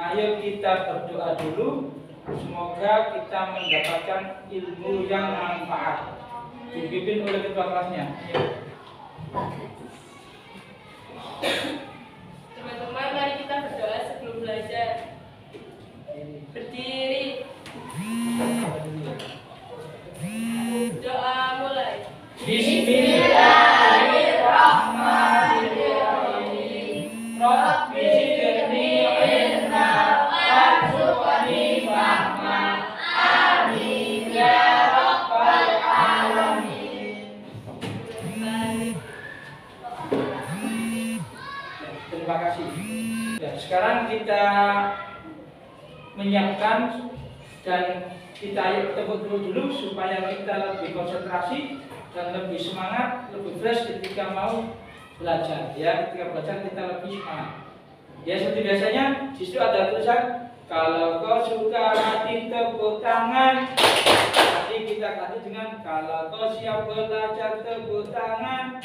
Ayo kita berdoa dulu. Semoga kita mendapatkan ilmu yang manfaat. Dipimpin oleh ketua kelasnya. Teman-teman, mari kita berdoa sebelum belajar. Berdiri. Doa mulai. Bismillahirrahmanirrahim. Rabbi zidni ilma warzuqni fahma. Amin ya rabbal alamin. Terima kasih. Ya, sekarang kita menyiapkan dan kita tepuk dulu supaya kita lebih konsentrasi dan lebih semangat, lebih fresh ketika mau belajar. Ya, ketika belajar kita lebih semangat. Ya, seperti biasanya di situ ada tulisan kalau kau suka hati tepuk tangan. Nanti kita ganti dengan kalau kau siap belajar tepuk tangan.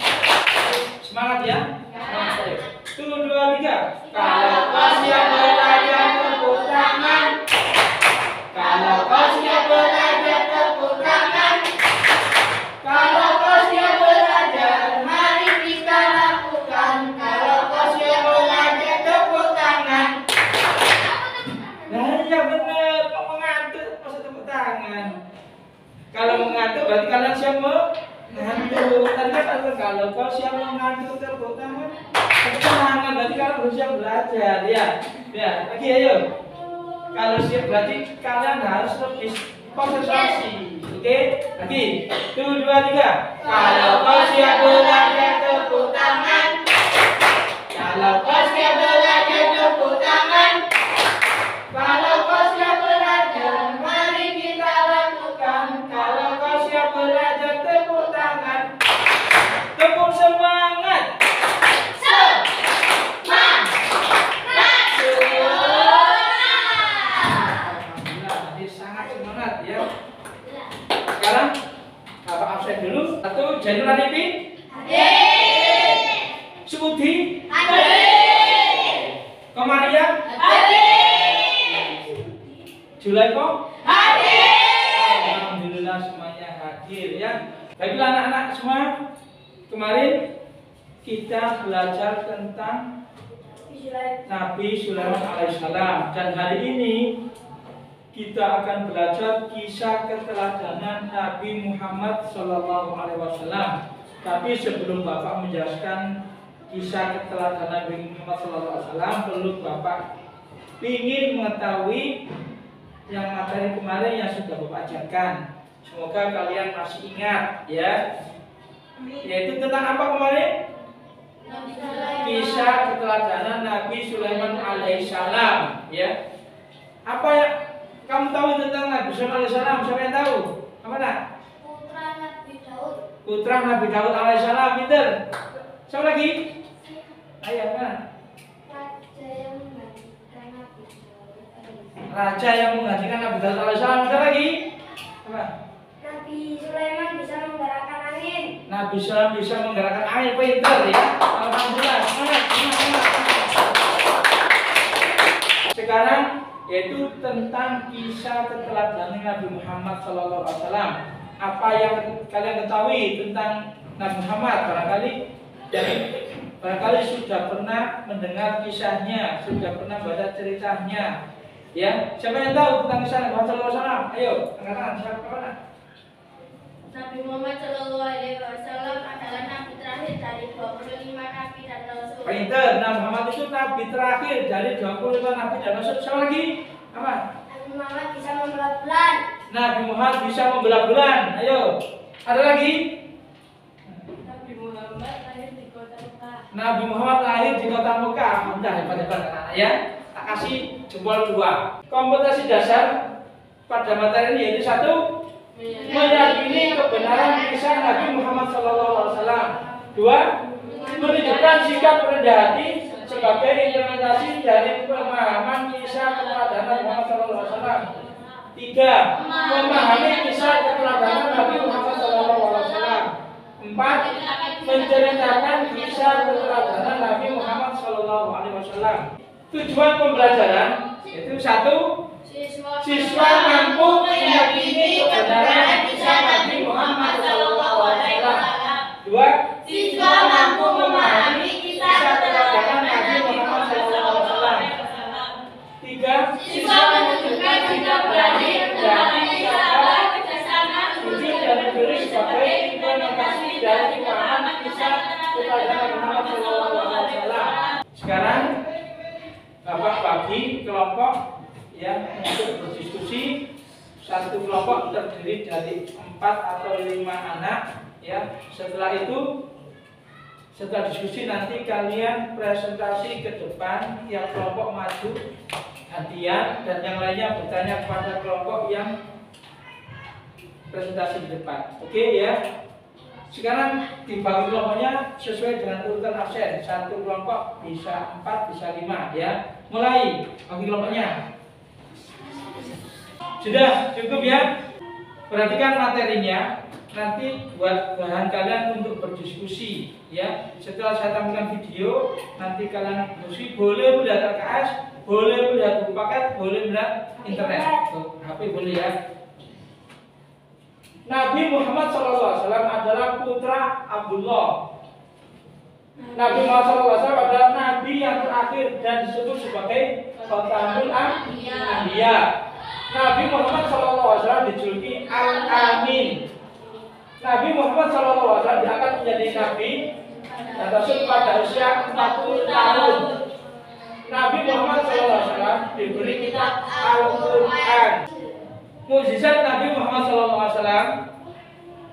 Semangat ya. Semangat. 1, 2, 3. Kalau kau siap belajar tepuk tangan. Kalau kau siap belajar tepuk tangan. Kalau kau siap belajar, mari kita lakukan. Kalau kau siap belajar tepuk tangan. Nah, ya benar, kok mengantuk masa tepuk tangan. Kalau mengantuk berarti kalian siap mengantuk. Tadi kan kalau kau siap mengantuk tepuk tangan. Tepuk tangan berarti kalian belum siap belajar ya. Ya, lagi ayo. Kalau siap berarti kalian harus lebih konsentrasi. Oke, lagi. 1, 2, 3. Kalau kau siap belajar tepuk tangan. Kalau kau siap belajar tepuk tangan. Kalau kau siap belajar, mari kita lakukan. Kalau kau siap belajar tepuk tangan. Tepuk semangat. Sekarang Bapak absen dulu. 1, Jainul Arifin. Hadir. Subudi. Hadir. Komaria. Hadir. Julaiko. Hadir. Alhamdulillah semuanya hadir ya. Baiklah anak-anak semua, kemarin kita belajar tentang Nabi Sulaiman alaihissalam dan hari ini kita akan belajar kisah keteladanan Nabi Muhammad SAW. Tapi sebelum Bapak menjelaskan kisah keteladanan Nabi Muhammad SAW, perlu Bapak ingin mengetahui yang materi kemarin yang sudah Bapak ajarkan. Semoga kalian masih ingat ya. Yaitu tentang apa kemarin? Kisah keteladanan Nabi Sulaiman alaihissalam ya. Apa ya? Kamu tahu tentang Nabi Sulaiman alaihissalam? Siapa yang tahu? Apa nak? Putra Nabi Daud. Putra Nabi Daud alaihissalam. Pinter. Siapa lagi? Ayo mana? Raja yang menggantikan Nabi Daud. Raja yang menggantikan Nabi Daud alaihissalam. Ada lagi? Apa? Nabi Sulaiman bisa menggerakkan angin. Nabi Sulaiman bisa menggerakkan angin. Pinter ya. Alhamdulillah. Semangat. Sekarang yaitu tentang kisah keteladanan Nabi Muhammad SAW. Apa yang kalian ketahui tentang Nabi Muhammad? Barangkali sudah pernah mendengar kisahnya, sudah pernah baca ceritanya. Ya, siapa yang tahu tentang kisah Nabi Muhammad SAW? Ayo, angkat tangan. Siapa mana? Nabi Muhammad SAW adalah nabi terakhir dari 25 nabi dan rasul. Pinter, Nabi Muhammad itu nabi terakhir dari 25 nabi dan rasul. Siapa lagi? Apa? Nabi Muhammad bisa membelah bulan. Nabi Muhammad bisa membelah bulan. Ayo, ada lagi? Nabi Muhammad lahir di kota Mekah. Nabi Muhammad lahir di kota Mekah. Mudah hebat-hebat anak-anak ya. Tak kasih jempol 2. Kompetisi dasar pada materi ini yaitu 1. Meyakini kebenaran kisah Nabi Muhammad SAW. 2. Menunjukkan sikap rendah hati sebagai implementasi dari pemahaman kisah keteladanan Muhammad SAW. 3. Memahami kisah keteladanan Nabi Muhammad SAW. 4. Menceritakan kisah keteladanan Nabi Muhammad SAW. Tujuan pembelajaran Itu satu, Siswa mampu meyakini kebenaran kisah Nabi Muhammad SAW. dua, Siswa mampu memahami kisah keteladanan Nabi Muhammad SAW. tiga, Siswa menunjukkan sikap berani menghadapi sahabat kerjasama wujud dan berdiri sebagai implementasi dari pemahaman kisah keteladanan Muhammad SAW. Sekarang Bapak bagi kelompok yang untuk berdiskusi. Satu kelompok terdiri dari 4 atau 5 anak. Ya, setelah itu, setelah diskusi nanti kalian presentasi ke depan, yang kelompok maju gantian dan yang lainnya bertanya kepada kelompok yang presentasi di depan. Oke ya. Sekarang dibagi kelompoknya sesuai dengan urutan absen. Satu kelompok bisa 4, bisa 5 ya. Mulai bagi kelompoknya. Sudah cukup ya. Perhatikan materinya. Nanti buat bahan kalian untuk berdiskusi ya. Setelah saya tampilkan video, nanti kalian diskusi. Boleh melihat RKS, boleh melihat buku paket, boleh melihat internet. HP boleh ya. Nabi Muhammad SAW adalah putra Abdullah. Nabi Muhammad SAW adalah nabi yang terakhir dan disebut sebagai Khatamul Anbiya. Nabi Muhammad SAW dijuluki Al-Amin. Nabi Muhammad SAW akan menjadi nabi dan rasul pada usia 40 tahun. Nabi Muhammad SAW diberi kitab Al-Quran. Mukjizat Nabi Muhammad SAW.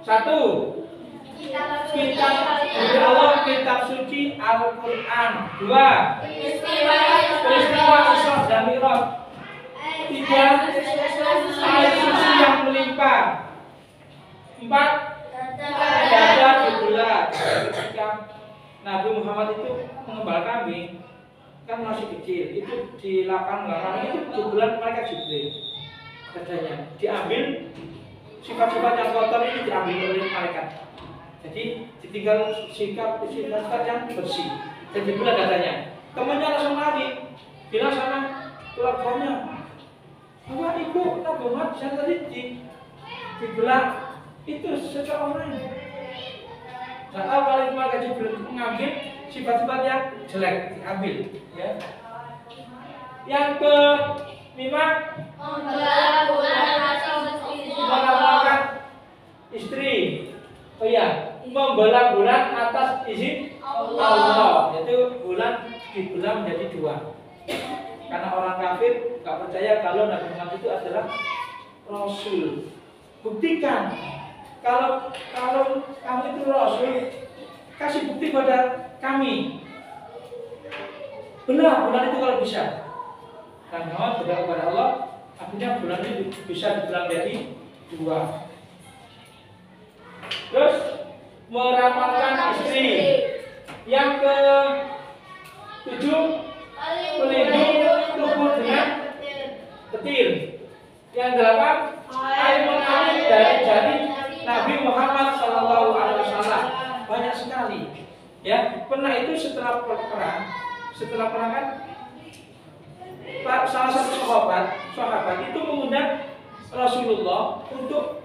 Satu, kitab dari Allah, kitab suci Al-Quran. Dua, peristiwa Isra dan Mi'raj. Tiga, air suci yang melimpah. Empat, dada di bulan. Ketika Nabi Muhammad itu mengembala kambing, kan masih kecil, itu di lapang kambing itu di bulan malaikat Jibril. Dadanya diambil, sifat-sifat yang kotor ini diambil oleh malaikat. Jadi ditinggal sifat yang bersih. Dan dibelah dadanya. Temannya langsung lari, bilang sama keluarganya, bahwa ibu Nabi Muhammad bisa tadi dibelah itu seseorang. Nah, awal malaikat Jibril mengambil sifat-sifat yang jelek, diambil. Ya. Yang kelima, mengamalkan istri. Oh iya, membelah bulan atas izin Allah. Yaitu bulan dibelah menjadi 2. Karena orang kafir gak percaya kalau Nabi Muhammad itu adalah Rasul. Buktikan kalau kamu itu Rasul, kasih bukti pada kami. Belah bulan itu kalau bisa. Dan Muhammad berdoa kepada Allah, akhirnya bulan ini bisa dibelah menjadi 2. Terus meramalkan istri. Yang ke-7, pelindung tubuh dengan petir. Yang 8, air mengalir dari jari Nabi Muhammad SAW. Banyak sekali. Ya, pernah itu setelah perang kan salah satu sahabat itu mengundang Rasulullah untuk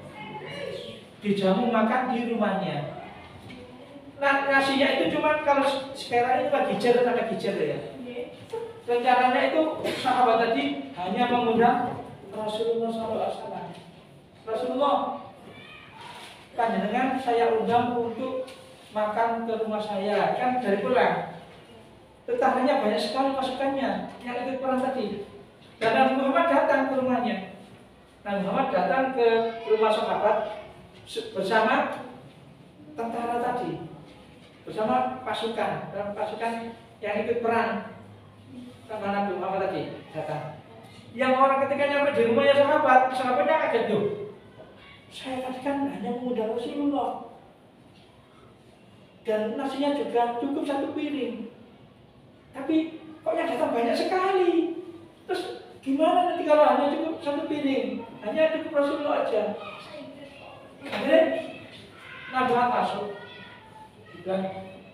dijamu makan di rumahnya. Nah, nasinya itu cuma kalau sekarang ini lagi gijar ya. Rencananya itu sahabat tadi hanya mengundang Rasulullah SAW. Rasulullah, panjenengan saya undang untuk makan ke rumah saya, kan dari pulang. Tetangganya banyak sekali masukannya yang ikut perang tadi. Dan Nabi Muhammad datang ke rumahnya. Nabi Muhammad datang ke rumah sahabat bersama tentara tadi, bersama pasukan dan pasukan yang ikut perang sama Nabi Muhammad tadi datang. Yang orang ketika nyampe di rumahnya sahabatnya kaget tuh. Saya tadi kan hanya mengundang Rasulullah dan nasinya juga cukup 1 piring. Tapi kok yang datang banyak sekali. Terus gimana nanti kalau hanya cukup 1 piring? Hanya cukup Rasulullah aja. Akhirnya Nabi Muhammad masuk. Bilang,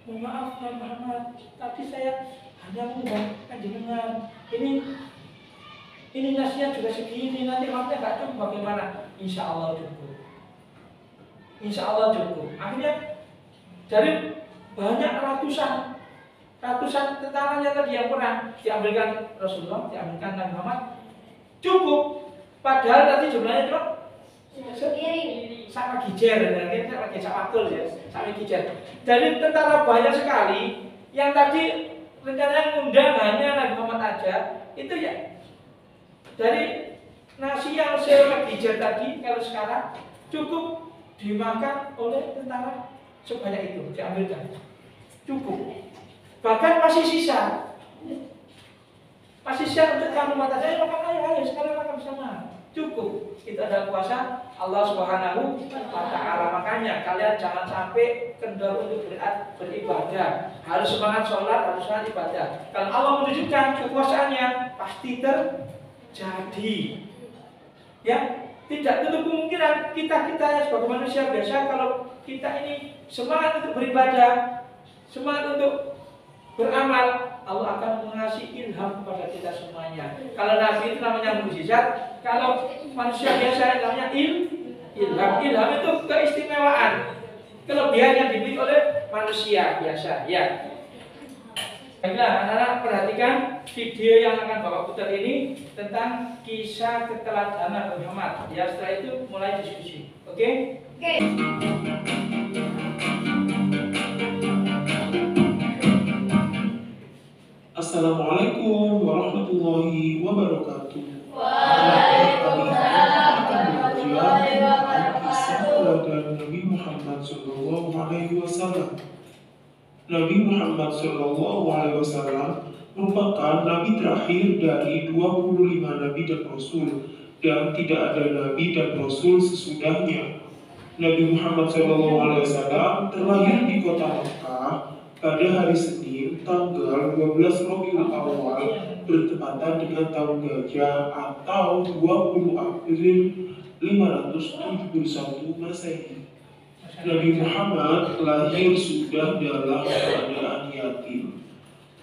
mohon maaf Nabi Muhammad, tadi saya hanya mengundang panjenengan. Ini Ini nasinya juga segini, nanti maksudnya nggak cukup bagaimana? Insya Allah cukup. Insya Allah cukup. Akhirnya dari banyak ratusan tentaranya tadi yang pernah diambilkan Rasulullah, diambilkan Nabi Muhammad, cukup. Padahal tadi jumlahnya cuma sama gijer, sama betul ya, sama gijer. Dari tentara banyak sekali yang tadi rencananya ngundang hanya Nabi Muhammad aja, itu ya dari nasi yang sama gijer tadi, kalau sekarang cukup dimakan oleh tentara sebanyak itu, diambilkan, cukup. Bahkan masih sisa untuk kamu mata saya, makan ayo sekarang makan bersama, cukup. Itu adalah kuasa Allah Subhanahu wa Ta'ala. Makanya kalian jangan sampai kendor untuk beribadah, harus semangat sholat, harus semangat ibadah. Kalau Allah menunjukkan kekuasaannya, pasti terjadi. Ya, tidak tentu kemungkinan kita sebagai manusia biasa, kalau kita ini semangat untuk beribadah, semangat untuk beramal, Allah akan mengasih ilham kepada kita semuanya. Kalau Nabi itu namanya mukjizat, kalau manusia biasa namanya ilham. Ilham itu keistimewaan, kelebihan yang dimiliki oleh manusia biasa. Ya. Baiklah, anak-anak perhatikan video yang akan Bapak putar ini tentang kisah keteladanan Muhammad. Ya, setelah itu mulai diskusi. Oke? Oke. Assalamualaikum warahmatullahi wabarakatuh. Waalaikumsalam warahmatullahi Kisah wabarakatuh. teladan Nabi Muhammad Sallallahu Alaihi Wasallam. Nabi Muhammad Sallallahu Alaihi Wasallam merupakan nabi terakhir dari 25 nabi dan rasul, dan tidak ada nabi dan rasul sesudahnya. Nabi Muhammad Sallallahu Alaihi Wasallam terlahir di kota Mekah pada hari Senin tanggal 12 Rabiul Awal bertepatan dengan tahun gajah atau 20 April 571 Masehi. Nabi Muhammad lahir sudah dalam keadaan yatim.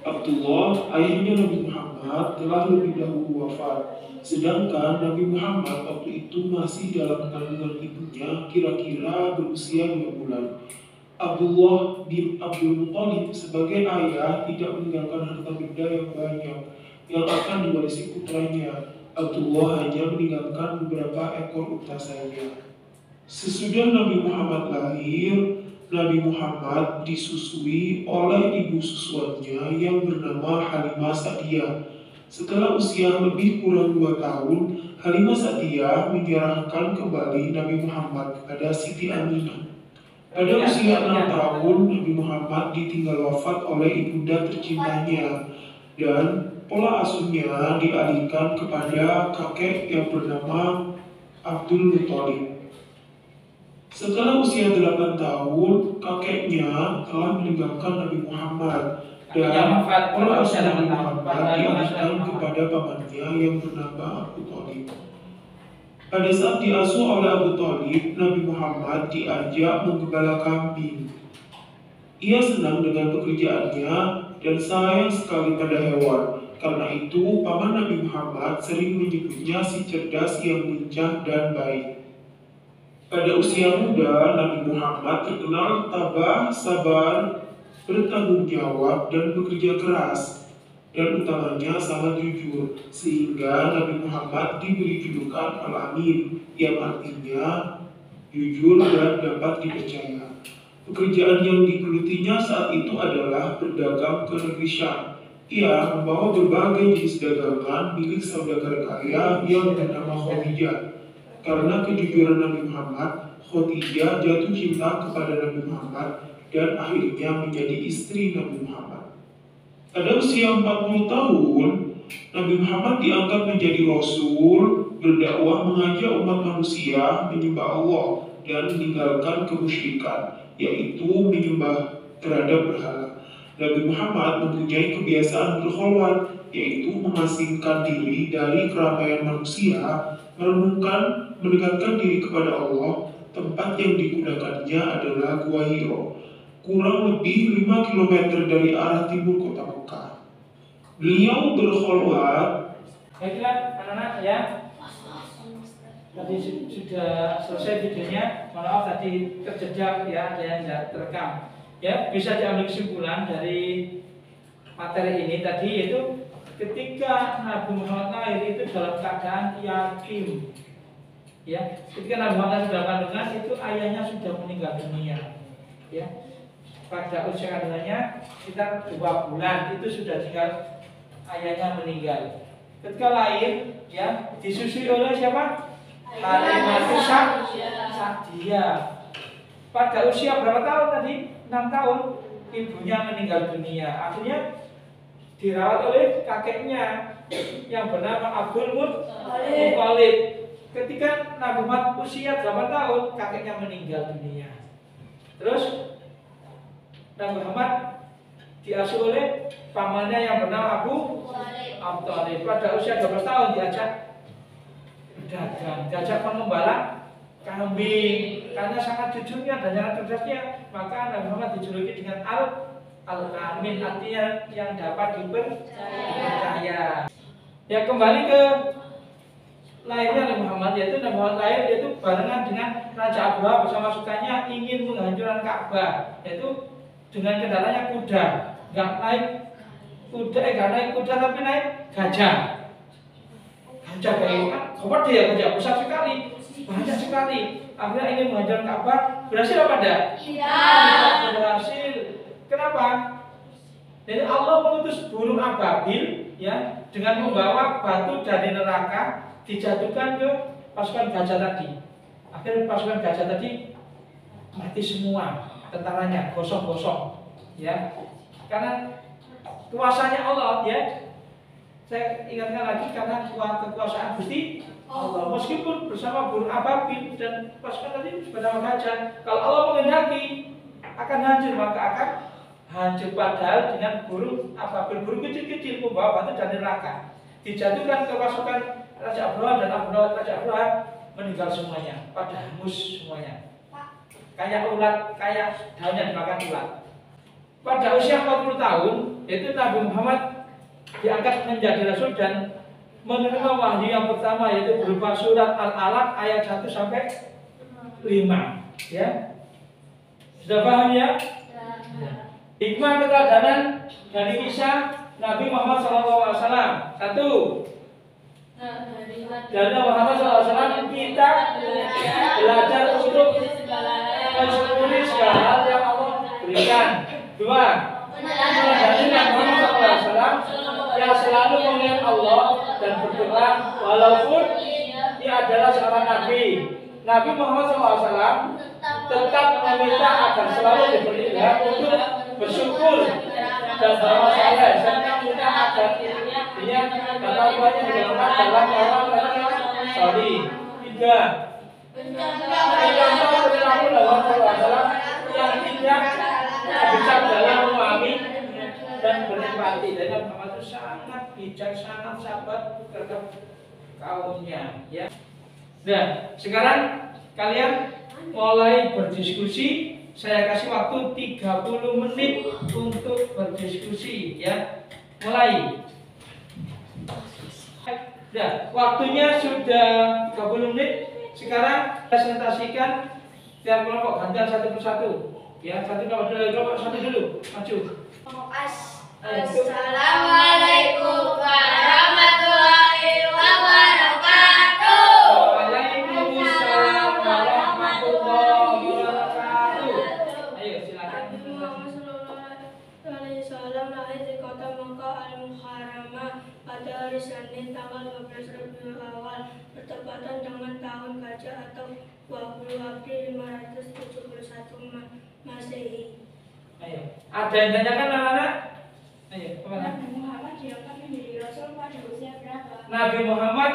Abdullah, ayahnya Nabi Muhammad, telah lebih dahulu wafat. Sedangkan Nabi Muhammad waktu itu masih dalam kandungan ibunya, kira-kira berusia 2 bulan. Abdullah bin Abdul Muthalib sebagai ayah tidak meninggalkan harta benda yang banyak yang akan diwarisi putranya. Abdullah hanya meninggalkan beberapa ekor unta saja. Sesudah Nabi Muhammad lahir, Nabi Muhammad disusui oleh ibu susuannya yang bernama Halimah Sa'diyah. Setelah usia lebih kurang 2 tahun, Halimah Sa'diyah menyerahkan kembali Nabi Muhammad kepada Siti Aminah. Pada usia 6 tahun, Nabi Muhammad ditinggal wafat oleh ibunda tercintanya, dan pola asuhnya dialihkan kepada kakek yang bernama Abdul Muthalib. Setelah usia 8 tahun, kakeknya telah meninggalkan Nabi Muhammad, dan pola asuh Nabi Muhammad dialihkan kepada pamannya yang bernama Abu Thalib. Pada saat diasuh oleh Abu Thalib, Nabi Muhammad diajak menggembala kambing. Ia senang dengan pekerjaannya dan sayang sekali pada hewan. Karena itu, paman Nabi Muhammad sering menyebutnya si cerdas yang lincah dan baik. Pada usia muda, Nabi Muhammad terkenal tabah, sabar, bertanggung jawab, dan bekerja keras. Dan utamanya sangat jujur, sehingga Nabi Muhammad diberi julukan Al-Amin, yang artinya jujur dan dapat dipercaya. Pekerjaan yang digelutinya saat itu adalah berdagang ke negeri Syam. Ia membawa berbagai jenis dagangan milik saudagar kaya yang bernama Khadijah. Karena kejujuran Nabi Muhammad, Khadijah jatuh cinta kepada Nabi Muhammad dan akhirnya menjadi istri Nabi Muhammad. Pada usia 40 tahun, Nabi Muhammad diangkat menjadi Rasul, berdakwah mengajak umat manusia menyembah Allah dan meninggalkan kemusyrikan, yaitu menyembah terhadap berhala. Nabi Muhammad mempunyai kebiasaan berkholwat, yaitu mengasingkan diri dari keramaian manusia, merenungkan, mendekatkan diri kepada Allah. Tempat yang digunakannya adalah Gua Hiro, kurang lebih 5 km dari arah timur kota Mekah. Beliau berkholwat Baiklah anak-anak ya. Tadi sudah selesai videonya. Mohon maaf tadi terjejak ya, ada yang tidak terekam. Ya, bisa diambil kesimpulan dari materi ini tadi yaitu ketika Nabi Muhammad lahir itu dalam keadaan yatim. Ya, ketika Nabi Muhammad dalam kandungan itu ayahnya sudah meninggal dunia. Ya, pada usia kandungannya sekitar 2 bulan itu sudah tinggal ayahnya meninggal. Ketika lahir ya disusui oleh siapa? Halimatu Sa'diyah. Pada usia berapa tahun tadi? 6 tahun ibunya meninggal dunia. Akhirnya dirawat oleh kakeknya yang bernama Abdul Muttalib. Ketika Nabi Muhammad usia 8 tahun, kakeknya meninggal dunia. Terus Nabi Muhammad diasuh oleh pamannya yang bernama Abu Talib. Pada usia 12 tahun diajak berdagang, diajak mengembala kambing. Karena sangat jujurnya dan sangat cerdasnya, maka Nabi Muhammad dijuluki dengan Al-Amin, artinya yang dapat dipercaya. Ya, kembali ke lahirnya Nabi Muhammad, yaitu Nabi Muhammad lahir yaitu barengan dengan Raja Abraha bersama sukanya ingin menghancurkan Ka'bah, yaitu dengan kendaraannya kuda. Nggak naik kuda tapi naik gajah. Gajah kayak kan, koper dia gajah besar sekali, banyak sekali. Akhirnya ingin menghancurkan Ka'bah, berhasil apa enggak? Tidak. Berhasil. Kenapa? Jadi Allah mengutus burung ababil ya dengan membawa batu dari neraka dijatuhkan ke pasukan gajah tadi. Akhirnya pasukan gajah tadi mati semua, tentaranya gosong-gosong ya. Karena kuasanya Allah ya. Saya ingatkan lagi karena kekuasaan Gusti Allah. Meskipun bersama burung ababil dan pasukan tadi bersama gajah, kalau Allah menghendaki akan hancur maka akan hancur. Padahal dengan burung ababil, burung kecil-kecil membawa batu dari neraka dijatuhkan ke pasukan Raja Abraha dan Raja Abraha meninggal semuanya, pada hangus semuanya. Kayak ulat, kayak daunnya dimakan ulat. Pada usia 40 tahun, yaitu Nabi Muhammad diangkat menjadi rasul dan menerima wahyu yang pertama yaitu berupa surat Al-Alaq ayat 1 sampai 5. Ya. Sudah paham ya? Hikmah keteladanan dari kisah Nabi Muhammad SAW. 1. Dari Muhammad SAW kita belajar untuk mensyukuri segala hal yang Allah berikan. 2. Dari Muhammad SAW yang selalu mengingat Allah dan berdoa walaupun dia adalah seorang nabi. Nabi Muhammad SAW tetap meminta agar selalu diberi ilham untuk bersyukur dan beramal saleh serta minta agar dia dan keluarganya digolongkan dalam orang-orang yang salih. 3. Mencontoh perilaku Muhammad SAW yang tidak bisa dalam memahami dan berempati. Dan Muhammad itu sangat bijak, sangat sabar terhadap kaumnya. Ya. Nah, sekarang kalian mulai berdiskusi. Saya kasih waktu 30 menit untuk berdiskusi ya. Mulai. Nah, waktunya sudah 30 menit. Sekarang presentasikan tiap kelompok gantian satu persatu. Ya, satu kelompok satu dulu. Maju. Assalamualaikum warahmatullahi wabarakatuh. Waalaikumsalam warahmatullahi wabarakatuh. Ayo silakan. Nabi Muhammad SAW lahir di kota Makkah Al-Mukarramah pada hari Senin tanggal 12 Rabiul Awal bertepatan dengan tahun gajah atau 20 April 571 Masehi. Ayo. Ada yang tanyakan anak-anak? Ayo, kemana? Nabi Muhammad diangkat menjadi rasul pada usia berapa? Nabi Muhammad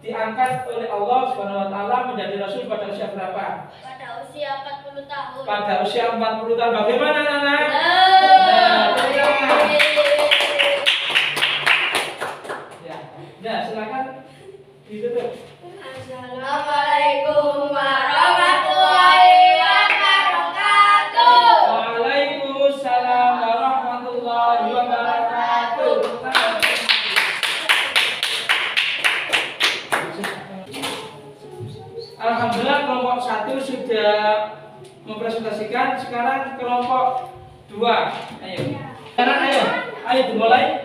diangkat oleh Allah Subhanahu wa taala menjadi rasul pada usia berapa? Pada usia 40 tahun. Pada usia 40 tahun. Bagaimana anak-anak? Ya, silakan ditutup. Assalamualaikum warahmatullahi wabarakatuh. Waalaikumsalam warahmatullahi wabarakatuh. Alhamdulillah kelompok 1 sudah mempresentasikan. Sekarang kelompok 2. Ayo. Sekarang ayo dimulai.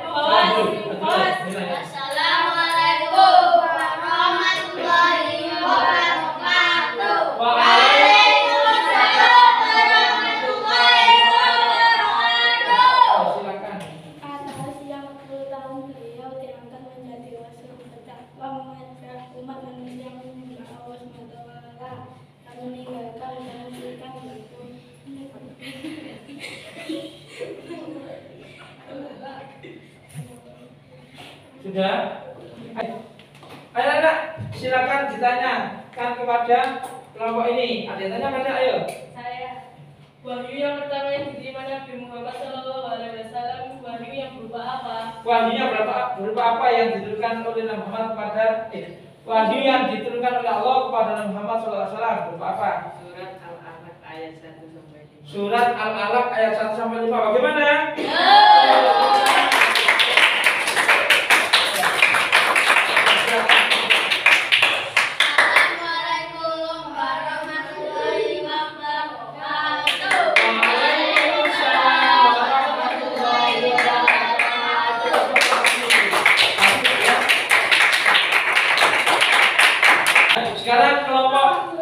Assalamualaikum warahmatullahi wabarakatuh. Waalaikumsalam warahmatullahi wabarakatuh. Silakan. Atas yang 10 tahun beliau diangkat menjadi rasul berdakwah mengajak umat manusia menyembah Allah SWT dan meninggalkan kemusyrikan itu. Sudah? Ayo anak, silakan ditanyakan kepada kelompok ini. Ada yang tanya pada ayo. Saya wahyu yang pertama yang diterima Nabi Muhammad SAW, wahyu yang berupa apa? Wahyunya berupa apa yang diturunkan oleh Nabi Muhammad kepada wahyu yang diturunkan oleh Allah kepada Nabi Muhammad SAW berupa apa? Surat Al-Alaq ayat 1 sampai 5. Bagaimana? Assalamualaikum warahmatullahi wabarakatuh. Waalaikumsalam warahmatullahi wabarakatuh. Sekarang kelompok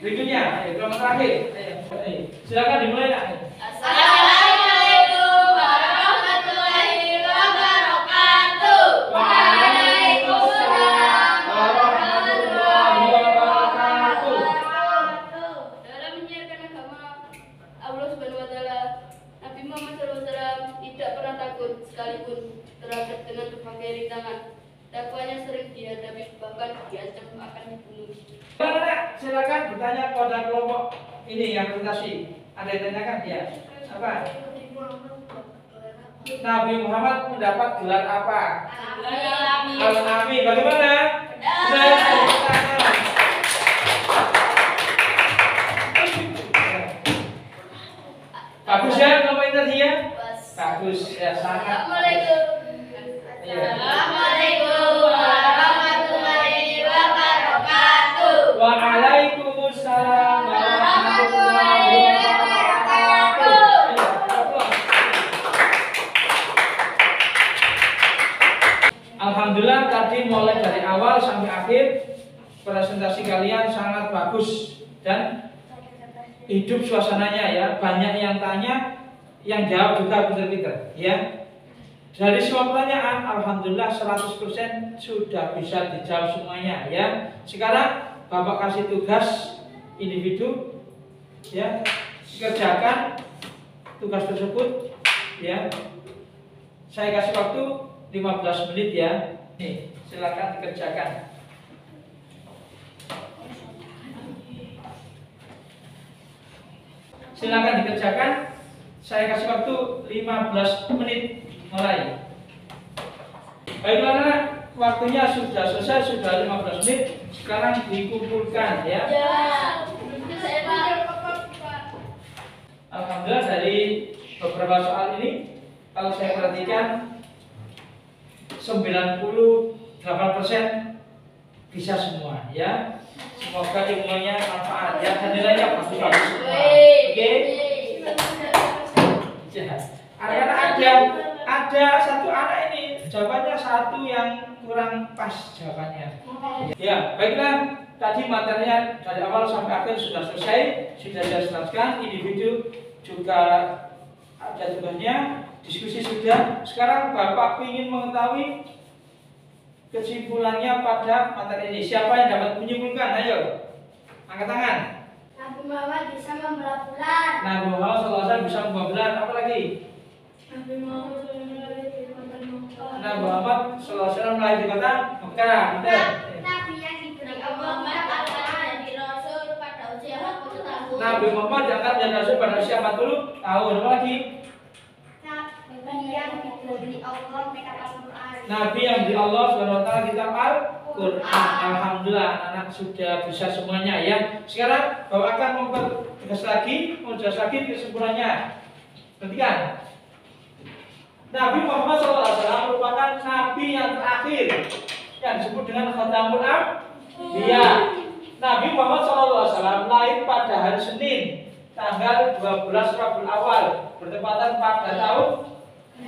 berikutnya, kelompok terakhir. Ayo, silakan dimulai nak. Assalamualaikum warahmatullahi wabarakatuh. Waalaikumsalam warahmatullahi wabarakatuh. Dalam menyiarkan agama Allah Subhanahu wa taala, Nabi Muhammad SAW tidak pernah takut sekalipun terhadap dengan berbagai rintangan. Dakwanya sering dihadapi bahkan diancam akan dibunuh. Anak, silakan bertanya kepada kelompok ini yang presentasi. Ada yang tanyakan ya? Apa? Nabi Muhammad mendapat gelar apa? Al-Ami. Bagaimana? Bagus ya kelompok ini tadi ya? Bagus ya, sangat. Assalamualaikum warahmatullahi wabarakatuh. Waalaikumsalam warahmatullahi wabarakatuh. Alhamdulillah tadi mulai dari awal sampai akhir presentasi kalian sangat bagus dan hidup suasananya ya. Banyak yang tanya, yang jawab juga pintar-pintar ya. Dari semua pertanyaan, alhamdulillah 100% sudah bisa dijawab semuanya ya. Sekarang Bapak kasih tugas individu ya, kerjakan tugas tersebut ya. Saya kasih waktu 15 menit ya. Nih, silakan dikerjakan. Silakan dikerjakan. Saya kasih waktu 15 menit mulai. Baiklah anak, waktunya sudah selesai, sudah 15 menit. Sekarang dikumpulkan ya. Alhamdulillah dari beberapa soal ini, kalau saya perhatikan 98% bisa semua ya. Semoga ilmunya manfaat ya, dan nilainya bagus-bagus semua. Oke. Ada satu anak ini jawabannya satu yang kurang pas jawabannya. Ya, baiklah. Tadi materinya dari awal sampai akhir sudah selesai, sudah saya jelaskan. Individu juga ada tugasnya, diskusi sudah. Sekarang Bapak ingin mengetahui kesimpulannya pada materi ini. Siapa yang dapat menyimpulkan? Ayo, angkat tangan. Nabi Muhammad bisa membelah bulan. Nabi Muhammad SAW bisa membawa bulan. Apa lagi? Nabi Muhammad Nabi Muhammad SAW lahir di kota Mekah. Betul. Nabi yang diberi Allah adalah Nabi Rasul pada usia 40 tahun. Nabi Muhammad diangkat menjadi Rasul pada usia 40 tahun. Apa lagi? Nabi yang diberi Allah kitab Al-Quran. Nabi yang di Allah SWT kitab Al-Quran. Alhamdulillah anak-anak sudah bisa semuanya ya. Sekarang Bapak akan mempertegas lagi, menjelas lagi kesimpulannya. Perhatikan. Nabi Muhammad SAW merupakan Nabi yang terakhir yang disebut dengan Khatamul Anbiya. Nabi Muhammad SAW lahir pada hari Senin, tanggal 12 Rabiul Awal, bertepatan pada tahun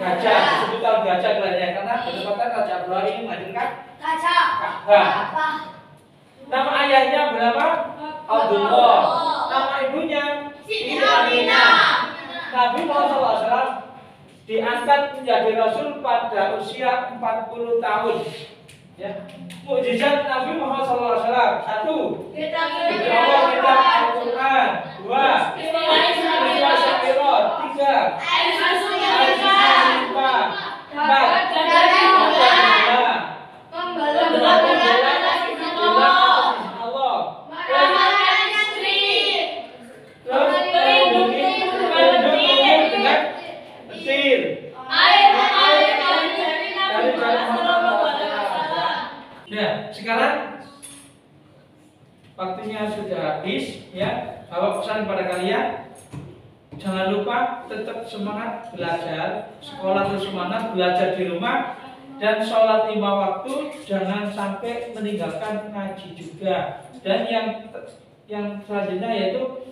Gajah. Disebut tahun Gajah gelarnya karena bertepatan Raja Abdullah ini menghadirkan Ka'bah. Nama ayahnya bernama Abdullah. Nama ibunya Siti Aminah. Nabi Muhammad SAW diangkat menjadi Rasul pada usia 40 tahun. Ya. Mukjizat Nabi Muhammad SAW: 1. Allah kita Al-Quran. 2. Peristiwa Syafirat. 3. Nah, sekarang waktunya sudah habis ya. Bawa pesan pada kalian, jangan lupa tetap semangat belajar, sekolah terus semangat, belajar di rumah, dan sholat 5 waktu, jangan sampai meninggalkan ngaji juga. Dan yang selanjutnya yaitu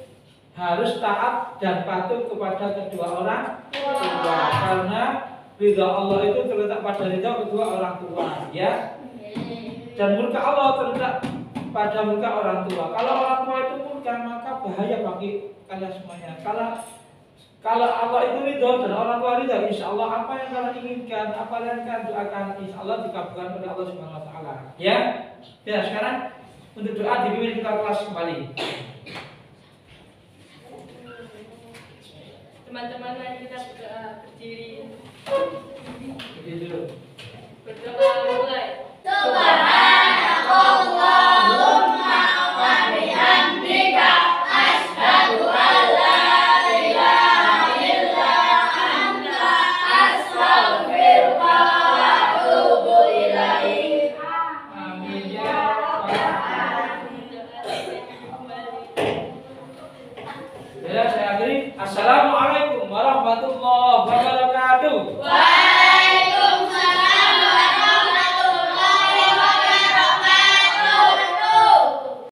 harus taat dan patuh kepada kedua orang tua, karena ridha Allah itu terletak pada ridha kedua orang tua, ya. Dan murka Allah terletak pada murka orang tua. Kalau orang tua itu murka, maka bahaya bagi kalian semuanya. Kalau Allah itu ridho dan orang tua ridho, insya Allah apa yang kalian inginkan, apa yang kalian doakan, insya Allah dikabulkan oleh Allah Subhanahu Wa Taala. Ya, ya sekarang untuk doa dipimpin kita kelas kembali. Teman-teman, mari kita berdoa, berdiri. Berdiri dulu. Berdoa mulai. Subhanallah.